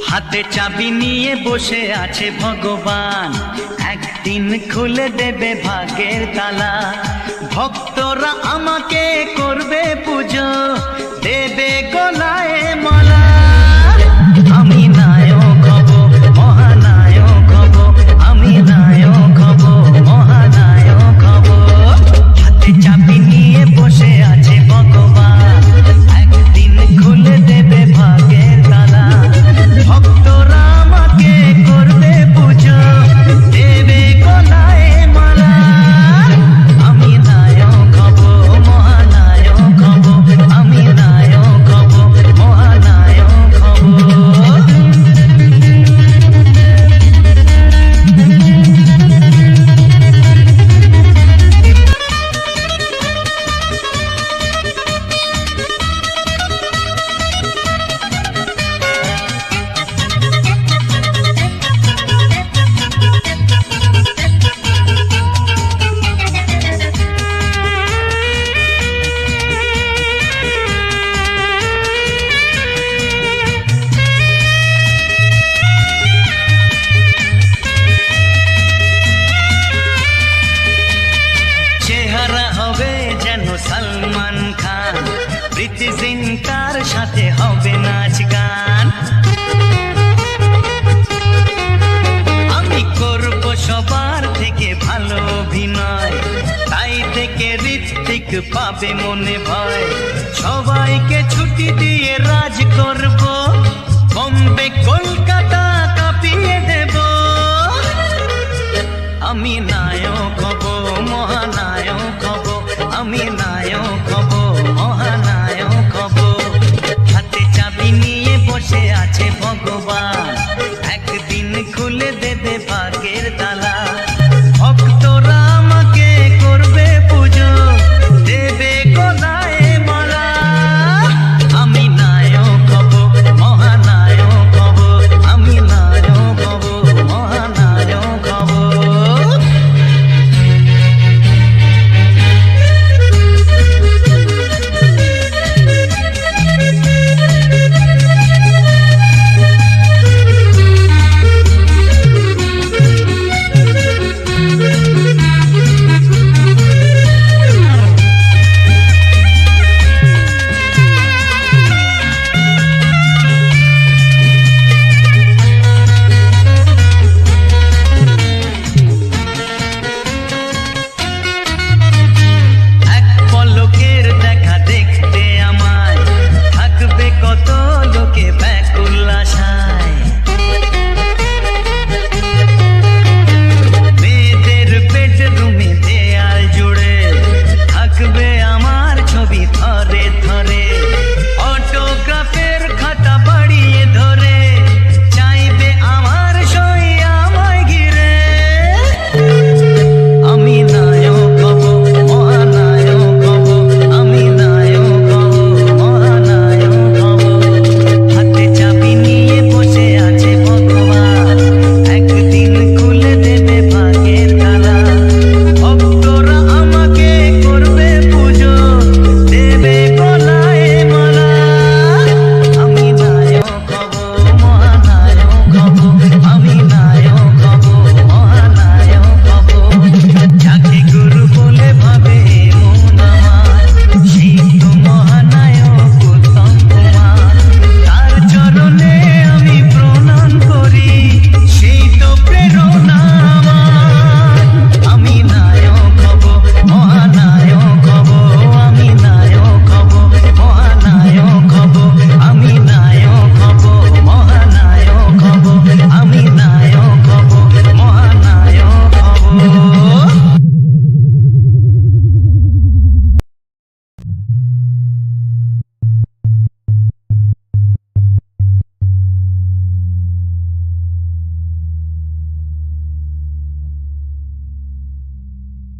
হাতে চাবি নিয়ে বসে আছে ভগবান, একদিন খুলে দেবে ভাগ্যের তালা। ভক্তরা আমাকে করবে পুজো, দেবে গলায় মালা। আমি নায়ক হব, মহানায়ক হব, আমি নায়ক হব, মহানায়ক হব। হাতে চাবি নিয়ে বসে আছে ভগবান, একদিন খুলে দেবে ভাগ্যের তালা। ভক্তরা আমাকে করবে পুজো, দেবে গলায় মালা। আমি নায়ক হব, মহানায়ক হব, আমি নায়ক হব, মহানায়ক হব। সলমান খান, প্রীতি জিন্টার সাথে হবে নাচ গান। আমি করব সবার থেকে ভালো অভিনয়, তাই থেকে ঋত্বিক পাবে মনে ভয়। সবাইকে ছুটি দিয়ে রাজ করব, বম্বে কলকাতা কাঁপিয়ে দেব। আমি নায়ক